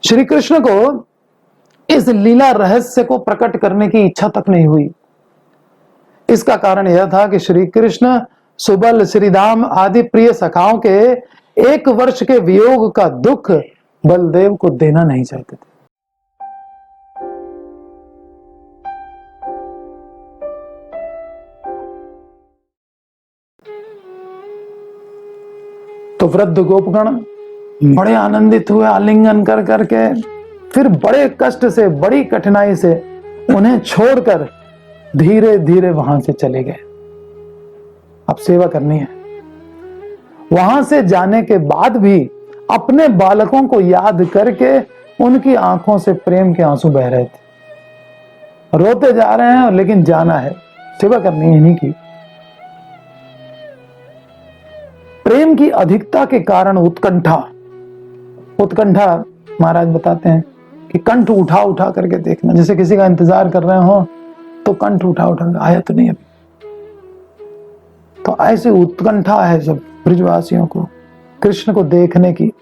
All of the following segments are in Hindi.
श्री कृष्ण को इस लीला रहस्य को प्रकट करने की इच्छा तक नहीं हुई। इसका कारण यह था कि श्री कृष्ण सुबल, श्रीधाम आदि प्रिय सखाओं के 1 वर्ष के वियोग का दुख बलदेव को देना नहीं चाहते थे। तो वृद्ध गोपगण बड़े आनंदित हुए, आलिंगन कर करके फिर बड़े कष्ट से, बड़ी कठिनाई से उन्हें छोड़कर धीरे धीरे वहां से चले गए। अब सेवा करनी है। वहां से जाने के बाद भी अपने बालकों को याद करके उनकी आंखों से प्रेम के आंसू बह रहे थे। रोते जा रहे हैं, लेकिन जाना है, सेवा करनी है इन्हीं की। प्रेम की अधिकता के कारण उत्कंठा महाराज बताते हैं कि कंठ उठा उठा करके देखना, जैसे किसी का इंतजार कर रहे हो तो कंठ उठा उठा आया तो नहीं अभी, तो ऐसी उत्कंठा है सब ब्रजवासियों को कृष्ण को देखने की।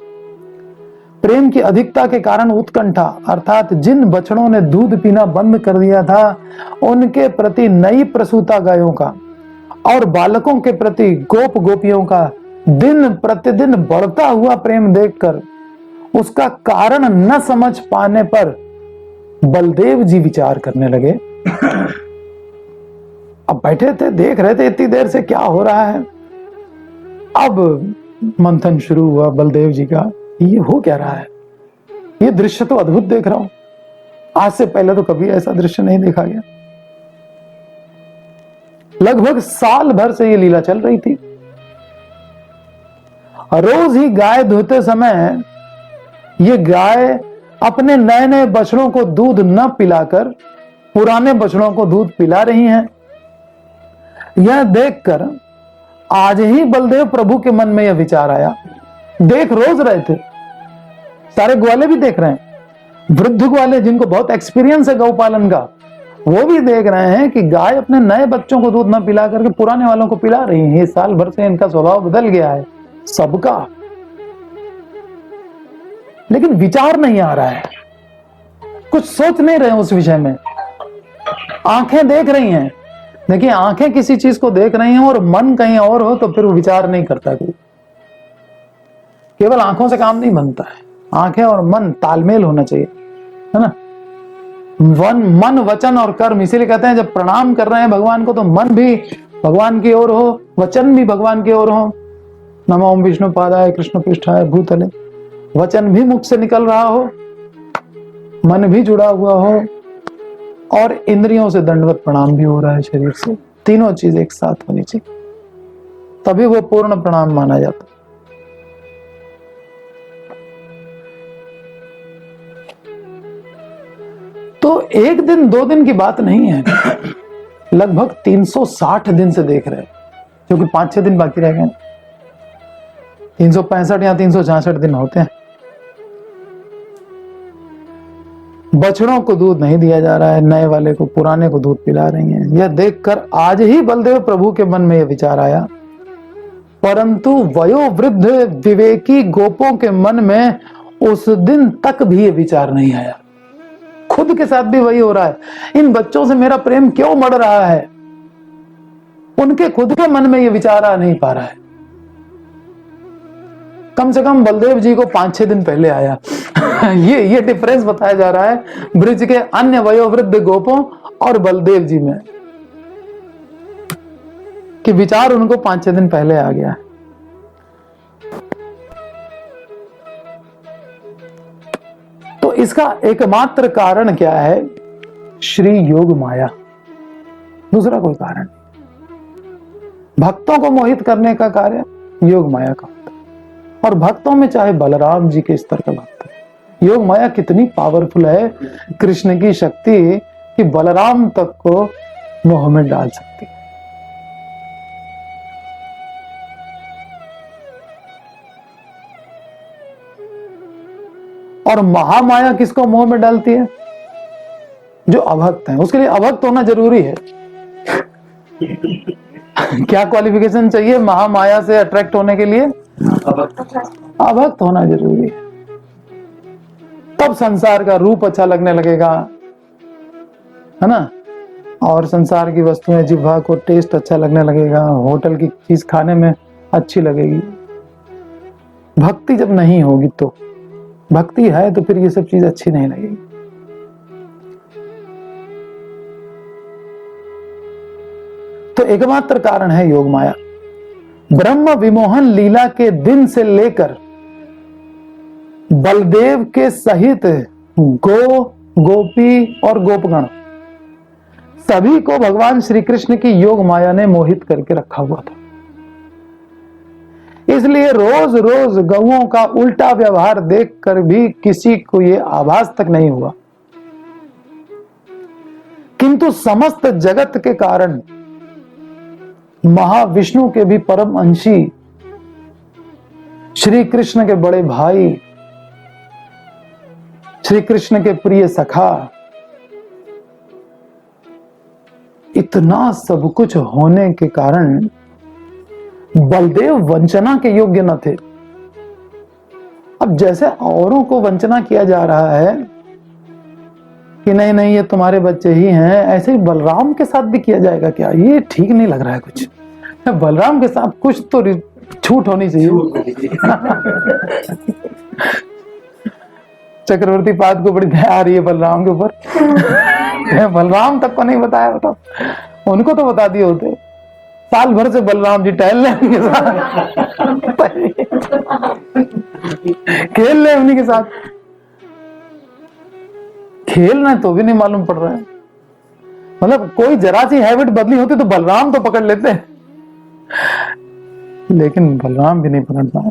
प्रेम की अधिकता के कारण उत्कंठा, अर्थात जिन बछड़ों ने दूध पीना बंद कर दिया था उनके प्रति नई प्रसूता गायों का और बालकों के प्रति गोप गोपियों का दिन प्रतिदिन बढ़ता हुआ प्रेम देखकर उसका कारण न समझ पाने पर बलदेव जी विचार करने लगे। अब बैठे थे, देख रहे थे इतनी देर से क्या हो रहा है। अब मंथन शुरू हुआ बलदेव जी का, ये हो क्या रहा है, ये दृश्य तो अद्भुत देख रहा हूं, आज से पहले तो कभी ऐसा दृश्य नहीं देखा गया। लगभग साल भर से ये लीला चल रही थी। रोज ही गाय धोते समय ये गाय अपने नए नए बछड़ों को दूध न पिलाकर पुराने बछड़ों को दूध पिला रही हैं। यह देखकर आज ही बलदेव प्रभु के मन में यह विचार आया। देख रोज रहे थे, सारे ग्वाले भी देख रहे हैं, वृद्ध ग्वाले जिनको बहुत एक्सपीरियंस है गौपालन का, वो भी देख रहे हैं कि गाय अपने नए बच्चों को दूध न पिला करके पुराने वालों को पिला रही है। साल भर से इनका स्वभाव बदल गया है सबका, लेकिन विचार नहीं आ रहा है, कुछ सोच नहीं रहे उस विषय में। आंखें देख रही हैं, देखिए आंखें किसी चीज को देख रही हैं और मन कहीं और हो तो फिर वो विचार नहीं करता। केवल आंखों से काम नहीं बनता है, आंखें और मन तालमेल होना चाहिए, है ना। मन वचन और कर्म, इसीलिए कहते हैं जब प्रणाम कर रहे हैं भगवान को तो मन भी भगवान की ओर हो, वचन भी भगवान की ओर हो। नमो ओम विष्णु पादाय कृष्ण पृष्ठाय भूतले, वचन भी मुख से निकल रहा हो, मन भी जुड़ा हुआ हो और इंद्रियों से दंडवत प्रणाम भी हो रहा है शरीर से। तीनों चीज एक साथ होनी चाहिए, तभी वो पूर्ण प्रणाम माना जाता। तो 1 दिन 2 दिन की बात नहीं है, लगभग 360 दिन से देख रहे हैं, क्योंकि 5-6 दिन बाकी रह गए। 365 या 366 दिन होते हैं। बछड़ों को दूध नहीं दिया जा रहा है, नए वाले को पुराने को दूध पिला रही हैं। यह देखकर आज ही बलदेव प्रभु के मन में यह विचार आया, परंतु वयोवृद्ध विवेकी गोपों के मन में उस दिन तक भी यह विचार नहीं आया। खुद के साथ भी वही हो रहा है, इन बच्चों से मेरा प्रेम क्यों बढ़ रहा है, उनके खुद के मन में यह विचार आ नहीं पा रहा है। कम से कम बलदेव जी को 5-6 दिन पहले आया। ये डिफरेंस बताया जा रहा है ब्रिज के अन्य वयोवृद्ध गोपों और बलदेव जी में, कि विचार उनको 5-6 दिन पहले आ गया। तो इसका एकमात्र कारण क्या है? श्री योग माया, दूसरा कोई कारण नहीं। भक्तों को मोहित करने का कार्य योग माया का होता है, और भक्तों में चाहे बलराम जी के स्तर का भक्त है, योग माया कितनी पावरफुल है कृष्ण की शक्ति कि बलराम तक को मोह में डाल सकती है। और महामाया किसको मोह में डालती है? जो अभक्त हैं, उसके लिए अभक्त होना जरूरी है। क्या क्वालिफिकेशन चाहिए महामाया से अट्रैक्ट होने के लिए? अभक्त होना जरूरी है, तब संसार का रूप अच्छा लगने लगेगा, है ना, और संसार की वस्तुएं जिह्वा को टेस्ट अच्छा लगने लगेगा, होटल की चीज खाने में अच्छी लगेगी। भक्ति जब नहीं होगी तो, भक्ति है तो फिर ये सब चीज अच्छी नहीं लगेगी। तो एकमात्र कारण है योग माया। ब्रह्म विमोहन लीला के दिन से लेकर बलदेव के सहित गोपी और गोपगण सभी को भगवान श्री कृष्ण की योग माया ने मोहित करके रखा हुआ था। इसलिए रोज रोज गौओं का उल्टा व्यवहार देखकर भी किसी को यह आभास तक नहीं हुआ, किंतु समस्त जगत के कारण महाविष्णु के भी परम अंशी श्री कृष्ण के बड़े भाई, श्री कृष्ण के प्रिय सखा, इतना सब कुछ होने के कारण बलदेव वंचना के योग्य न थे। अब जैसे औरों को वंचना किया जा रहा है कि नहीं नहीं ये तुम्हारे बच्चे ही हैं, ऐसे ही बलराम के साथ भी किया जाएगा क्या? ये ठीक नहीं लग रहा है कुछ। बलराम के साथ कुछ तो छूट होनी चाहिए। चक्रवर्ती पाद को बड़ी दया आ रही है बलराम के ऊपर। बलराम तक को नहीं बताया होता, उनको तो बता दिए होते। साल भर से बलराम जी टहल रहे उनके साथ, खेल रहे उन्हीं के साथ, खेल रहे तो भी नहीं मालूम पड़ रहा है। मतलब कोई जरा सी हैबिट बदली होती तो बलराम तो पकड़ लेते, लेकिन बलराम भी नहीं पकड़ पाए।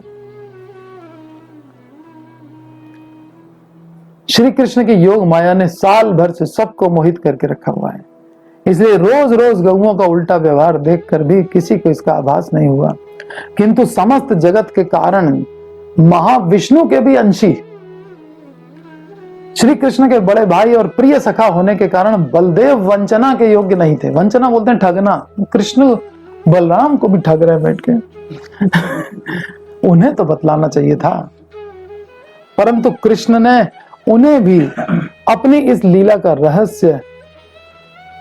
श्री कृष्ण की योग माया ने साल भर से सबको मोहित करके रखा हुआ है, इसलिए रोज रोज गौओं का उल्टा व्यवहार देखकर भी किसी को इसका आभास नहीं हुआ, किंतु समस्त जगत के कारण महाविष्णु के भी अंशी श्री कृष्ण के बड़े भाई और प्रिय सखा होने के कारण बलदेव वंचना के योग्य नहीं थे। वंचना बोलते हैं ठगना। कृष्ण बलराम को भी ठग रहे बैठ के। उन्हें तो बतलाना चाहिए था, परंतु कृष्ण ने उन्हें भी अपनी इस लीला का रहस्य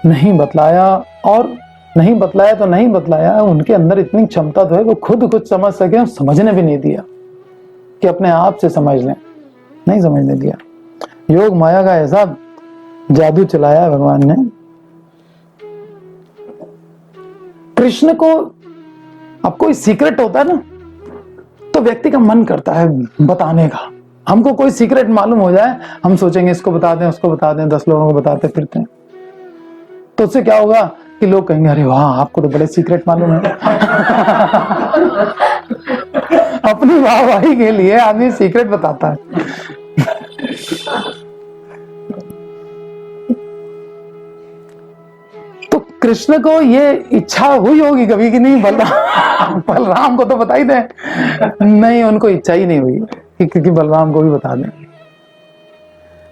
नहीं बतलाया, और नहीं बतलाया तो नहीं बतलाया, उनके अंदर इतनी क्षमता तो है वो खुद कुछ समझ सके और समझने भी नहीं दिया कि अपने आप से समझ लें, नहीं समझने दिया। योग माया का ऐसा जादू चलाया भगवान ने। कृष्ण को अब कोई सीक्रेट होता है ना, तो व्यक्ति का मन करता है बताने का। हमको कोई सीक्रेट मालूम हो जाए, हम सोचेंगे इसको बता दें, उसको बता दें, 10 लोगों को बताते फिरते हैं, तो उससे क्या होगा कि लोग कहेंगे अरे वाह आपको तो बड़े सीक्रेट मालूम है। अपनी वाहवाही के लिए आदमी सीक्रेट बताता है। तो कृष्ण को ये इच्छा हुई होगी कभी कि नहीं बलराम को तो बता ही दे, नहीं उनको इच्छा ही नहीं हुई क्योंकि बलराम को भी बता दें।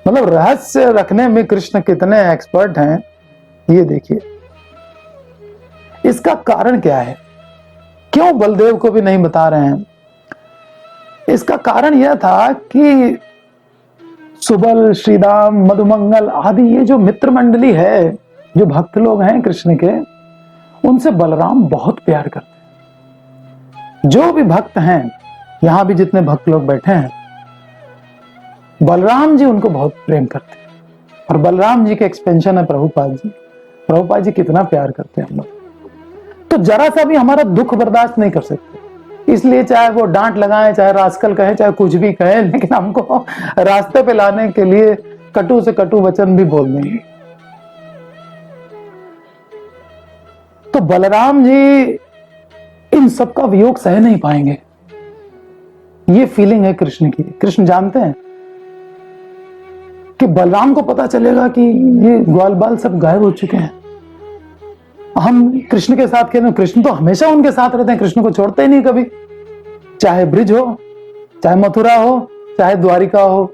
मतलब रहस्य रखने में कृष्ण कितने एक्सपर्ट हैं ये देखिए। इसका कारण क्या है, क्यों बलदेव को भी नहीं बता रहे हैं? इसका कारण यह था कि सुबल, श्रीदाम, मधुमंगल आदि ये जो मित्र मंडली है, जो भक्त लोग हैं कृष्ण के, उनसे बलराम बहुत प्यार करते हैं। जो भी भक्त हैं, यहां भी जितने भक्त लोग बैठे हैं, बलराम जी उनको बहुत प्रेम करते हैं। और बलराम जी के एक्सपेंशन है प्रभुपाद जी। प्रभुपाद जी कितना प्यार करते हैं हम लोग, तो जरा सा भी हमारा दुख बर्दाश्त नहीं कर सकते। इसलिए चाहे वो डांट लगाएं, चाहे रास्कल कहे, चाहे कुछ भी कहे, लेकिन हमको रास्ते पे लाने के लिए कटु से कटु वचन भी बोल देंगे। तो बलराम जी इन सब का वियोग सह नहीं पाएंगे। ये फीलिंग है कृष्ण की। कृष्ण जानते हैं कि बलराम को पता चलेगा कि ये ग्वाल बाल सब गायब हो चुके हैं, हम कृष्ण के साथ खेलें। कृष्ण तो हमेशा उनके साथ रहते हैं, कृष्ण को छोड़ते ही नहीं कभी, चाहे ब्रिज हो, चाहे मथुरा हो, चाहे द्वारिका हो,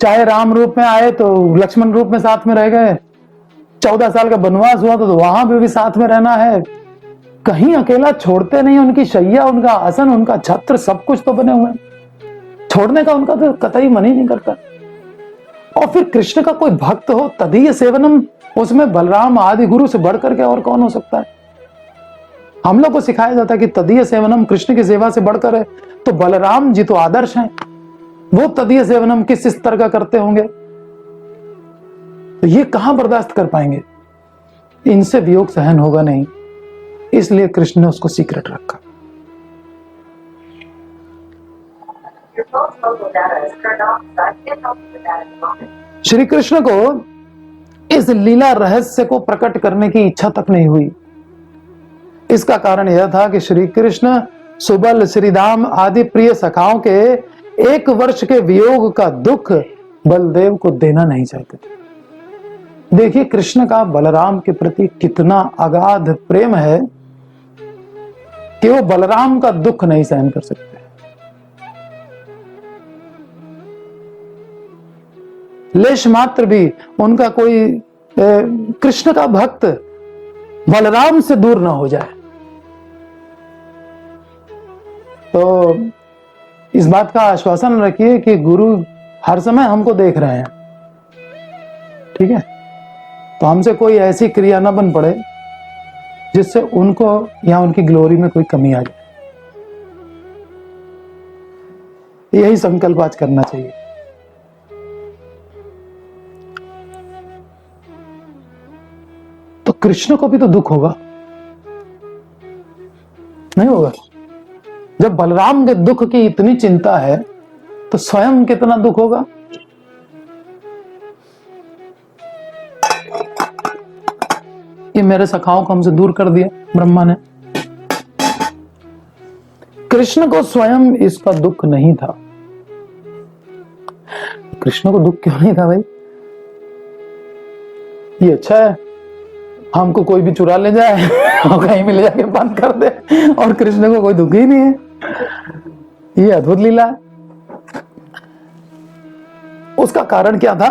चाहे राम रूप में आए तो लक्ष्मण रूप में साथ में रह गए, 14 साल का वनवास हुआ तो वहां भी साथ में रहना है, कहीं अकेला छोड़ते नहीं। उनकी शैया, उनका आसन, उनका छत्र, सब कुछ तो बने हुए हैं। छोड़ने का उनका तो कतई मन ही नहीं करता। और फिर कृष्ण का कोई भक्त हो तदीय सेवनम, उसमें बलराम आदि गुरु से बढ़कर के और कौन हो सकता है। हम लोग को सिखाया जाता है कि तदीय सेवनम कृष्ण की सेवा से बढ़कर है, तो बलराम जी तो आदर्श हैं, वो तदीय सेवनम किस स्तर का करते होंगे, तो ये कहां बर्दाश्त कर पाएंगे। इनसे वियोग सहन होगा नहीं, इसलिए कृष्ण ने उसको सीक्रेट रखा। श्री कृष्ण को इस लीला रहस्य को प्रकट करने की इच्छा तक नहीं हुई। इसका कारण यह था कि श्री कृष्ण सुबल, श्रीदाम आदि प्रिय सखाओं के 1 वर्ष के वियोग का दुख बलदेव को देना नहीं चाहते थे। देखिए कृष्ण का बलराम के प्रति कितना अगाध प्रेम है कि वो बलराम का दुख नहीं सहन कर सकते। लेश मात्र भी उनका कोई कृष्ण का भक्त बलराम से दूर ना हो जाए। तो इस बात का आश्वासन रखिए कि गुरु हर समय हमको देख रहे हैं, ठीक है। तो हमसे कोई ऐसी क्रिया ना बन पड़े जिससे उनको या उनकी ग्लोरी में कोई कमी आ जाए। यही संकल्प आज करना चाहिए। तो कृष्ण को भी तो दुख होगा, नहीं होगा? जब बलराम के दुख की इतनी चिंता है तो स्वयं कितना दुख होगा। ये मेरे सखाओं को हमसे दूर कर दिया ब्रह्मा ने। कृष्ण को स्वयं इसका दुख नहीं था। कृष्ण को दुख क्यों नहीं था भाई? ये अच्छा है हमको कोई भी चुरा ले जाए और कहीं भी ले जाके बंद कर दे, और कृष्ण को कोई दुख ही नहीं है। ये अद्भुत लीला है। उसका कारण क्या था?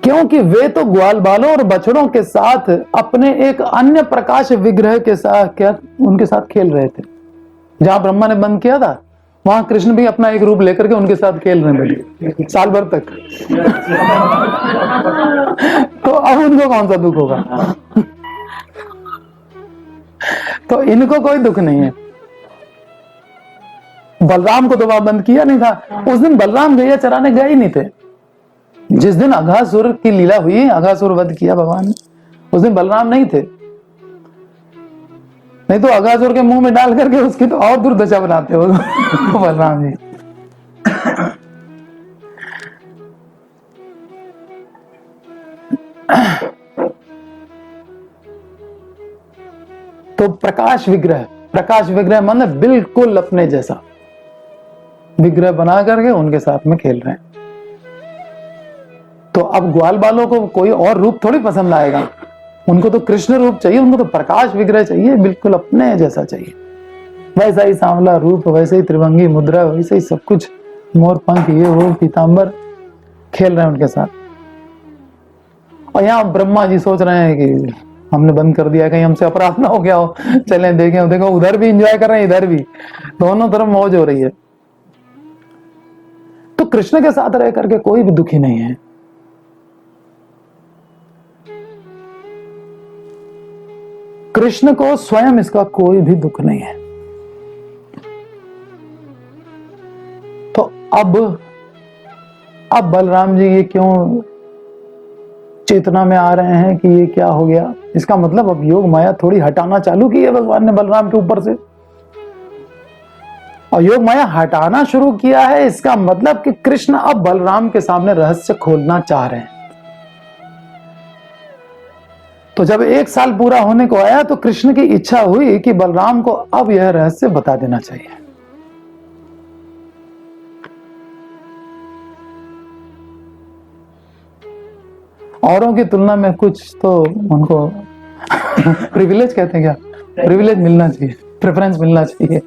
क्योंकि वे तो ग्वाल बालों और बछड़ों के साथ अपने एक अन्य प्रकाश विग्रह के साथ उनके साथ खेल रहे थे। जहां ब्रह्मा ने बंद किया था वहां कृष्ण भी अपना एक रूप लेकर के उनके साथ खेलने लगे साल भर तक। तो अब उनको कौन सा दुख होगा? तो इनको कोई दुख नहीं है। बलराम को तो वहां बंद किया नहीं था। उस दिन बलराम गैया चराने गए ही नहीं थे। जिस दिन अघासुर की लीला हुई, अघासुर वध किया भगवान ने, उस दिन बलराम नहीं थे। नहीं तो अघासुर के मुंह में डाल करके उसकी तो और दुर्दशा बनाते हो बलराम जी। तो प्रकाश विग्रह मतलब बिल्कुल अपने जैसा विग्रह बना करके उनके साथ में खेल रहे हैं। तो अब ग्वाल बालों को कोई और रूप थोड़ी पसंद आएगा, उनको तो कृष्ण रूप चाहिए, उनको तो प्रकाश विग्रह चाहिए, बिल्कुल अपने जैसा चाहिए। वैसा ही सांवला रूप, वैसे ही त्रिभंगी मुद्रा, वैसे ही सब कुछ, मोर पंख ये वो पीतांबर, खेल रहे हैं उनके साथ। और यहाँ ब्रह्मा जी सोच रहे हैं कि हमने बंद कर दिया, कहीं हमसे अपराध ना हो गया हो, चलें देखें। देखो उधर भी एंजॉय कर रहे हैं, इधर भी, दोनों तरफ मौज हो रही है। तो कृष्ण के साथ रह करके कोई भी दुखी नहीं है। कृष्ण को स्वयं इसका कोई भी दुख नहीं है। तो अब बलराम जी ये क्यों चेतना में आ रहे हैं कि ये क्या हो गया? इसका मतलब अब योग माया थोड़ी हटाना चालू की है भगवान ने बलराम के ऊपर से, और योग माया हटाना शुरू किया है। इसका मतलब कि कृष्ण अब बलराम के सामने रहस्य खोलना चाह रहे हैं। तो जब 1 साल पूरा होने को आया तो कृष्ण की इच्छा हुई कि बलराम को अब यह रहस्य बता देना चाहिए। औरों की तुलना में कुछ तो उनको प्रिविलेज कहते हैं, क्या प्रिविलेज मिलना चाहिए, प्रेफरेंस मिलना चाहिए।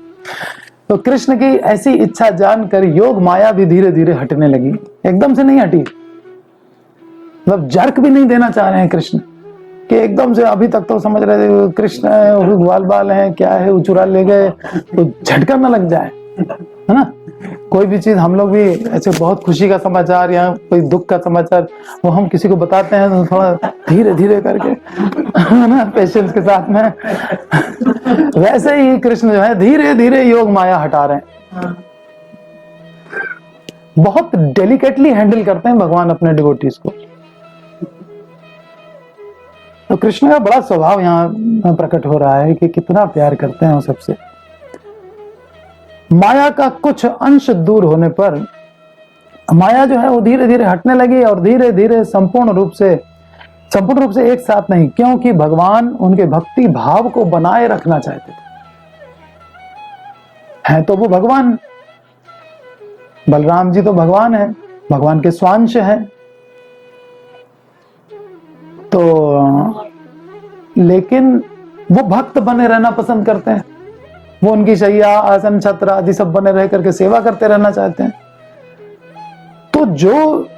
तो कृष्ण की ऐसी इच्छा जानकर योग माया भी धीरे धीरे हटने लगी। एकदम से नहीं हटी, मतलब जर्क भी नहीं देना चाह रहे हैं कृष्ण कि एकदम से। अभी तक तो समझ रहे थे कृष्ण है, ग्वाल बाल है, क्या है, वो चुरा ले गए, तो झटका ना लग जाए, है ना। कोई भी चीज हम लोग भी ऐसे बहुत खुशी का समाचार या कोई दुख का समाचार वो हम किसी को बताते हैं तो थोड़ा धीरे धीरे करके है ना, पेशेंस के साथ में। वैसे ही कृष्ण जो है धीरे धीरे योग माया हटा रहे हैं, बहुत डेलिकेटली हैंडल करते हैं भगवान अपने डिवोटीज को। तो कृष्ण का बड़ा स्वभाव यहाँ प्रकट हो रहा है कि कितना प्यार करते हैं वो सबसे। माया का कुछ अंश दूर होने पर माया जो है वो धीरे धीरे हटने लगी और धीरे धीरे संपूर्ण रूप से एक साथ नहीं, क्योंकि भगवान उनके भक्ति भाव को बनाए रखना चाहते थे। हैं तो वो भगवान, बलराम जी तो भगवान है, भगवान के स्वांश हैं। तो लेकिन वो भक्त बने रहना पसंद करते हैं, वो उनकी शैया आसन छत्र आदि सब बने रह करके सेवा करते रहना चाहते हैं। तो जो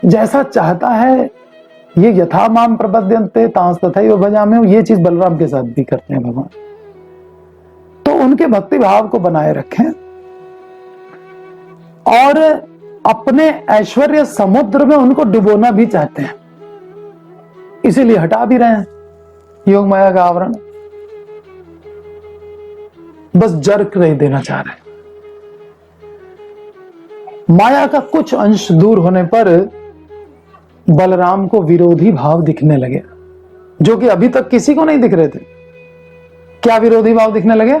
जैसा चाहता है ये यथा माम प्रपद्यन्ते तांस तथैव भजाम्यहम्, ये चीज बलराम के साथ भी करते हैं भगवान। तो उनके भक्ति भाव को बनाए रखें और अपने ऐश्वर्य समुद्र में उनको डुबोना भी चाहते हैं, इसीलिए हटा भी रहे हैं योग माया का आवरण, बस जर्क नहीं देना चाह रहे। माया का कुछ अंश दूर होने पर बलराम को विरोधी भाव दिखने लगे, जो कि अभी तक किसी को नहीं दिख रहे थे। क्या विरोधी भाव दिखने लगे?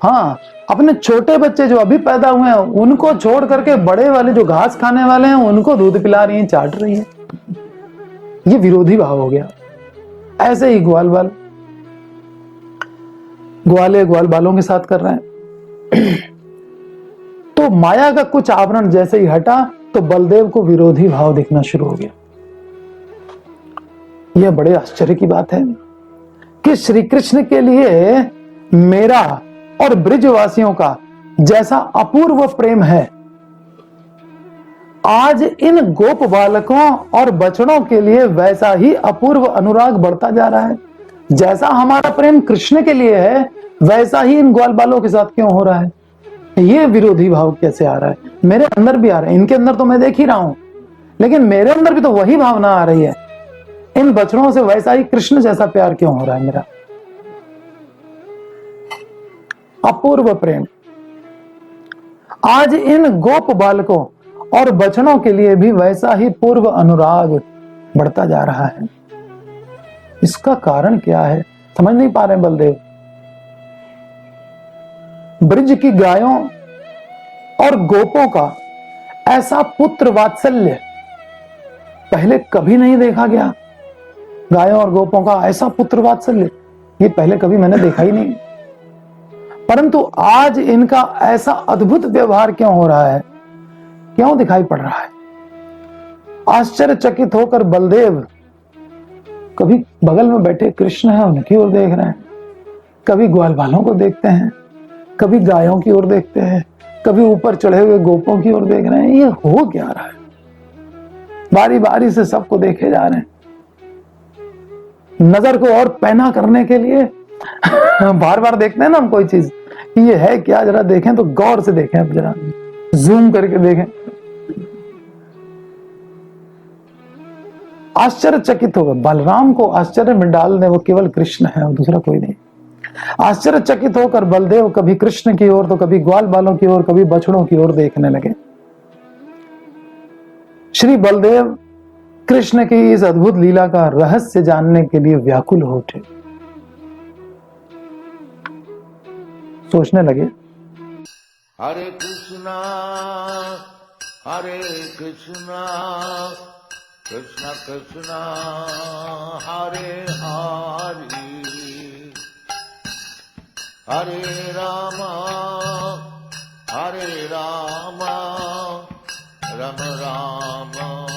हाँ, अपने छोटे बच्चे जो अभी पैदा हुए हैं उनको छोड़ करके बड़े वाले जो घास खाने वाले हैं उनको दूध पिला रही हैं, चाट रही हैं। ये विरोधी भाव हो गया। ऐसे ही ग्वाले ग्वाल बालों के साथ कर रहे हैं। तो माया का कुछ आवरण जैसे ही हटा तो बलदेव को विरोधी भाव दिखना शुरू हो गया। यह बड़े आश्चर्य की बात है कि श्री कृष्ण के लिए मेरा और ब्रिजवासियों का जैसा अपूर्व प्रेम है, आज इन गोप बालकों और बछड़ों के लिए वैसा ही अपूर्व अनुराग बढ़ता जा रहा है। जैसा हमारा प्रेम कृष्ण के लिए है वैसा ही इन ग्वाल बालों के साथ क्यों हो रहा है? ये विरोधी भाव कैसे आ रहा है? मेरे अंदर भी आ रहा है, इनके अंदर तो मैं देख ही रहा हूं, लेकिन मेरे अंदर भी तो वही भावना आ रही है। इन बछड़ों से वैसा ही कृष्ण जैसा प्यार क्यों हो रहा है मेरा? अपूर्व प्रेम आज इन गोप बालकों और बछड़ों के लिए भी वैसा ही पूर्व अनुराग बढ़ता जा रहा है। इसका कारण क्या है समझ नहीं पा रहे बलदेव। ब्रिज की गायों और गोपों का ऐसा पुत्र वात्सल्य पहले कभी नहीं देखा गया। गायों और गोपों का ऐसा पुत्र वात्सल्य ये पहले कभी मैंने देखा ही नहीं। परंतु आज इनका ऐसा अद्भुत व्यवहार क्यों हो रहा है, क्यों दिखाई पड़ रहा है? आश्चर्यचकित होकर बलदेव कभी बगल में बैठे कृष्ण है उनकी ओर देख रहे हैं, कभी ग्वाल बालों को देखते हैं, कभी गायों की ओर देखते हैं, कभी ऊपर चढ़े हुए गोपों की ओर देख रहे हैं। ये हो क्या रहा है? बारी बारी से सबको देखे जा रहे हैं। नजर को और पैना करने के लिए बार बार देखते हैं ना हम कोई चीज, ये है क्या, जरा देखें तो गौर से देखें, अब जरा जूम करके देखें। आश्चर्यचकित होगा, बलराम को आश्चर्य में डाल दे वो केवल कृष्ण है और दूसरा कोई नहीं। आश्चर्यचकित होकर बलदेव कभी कृष्ण की ओर तो कभी ग्वाल बालों की ओर, कभी बछड़ों की ओर देखने लगे। श्री बलदेव कृष्ण की इस अद्भुत लीला का रहस्य जानने के लिए व्याकुल हो उठे। सोचने लगे, हरे कृष्णा कृष्ण कृष्ण हरे हरे, हरे राम राम राम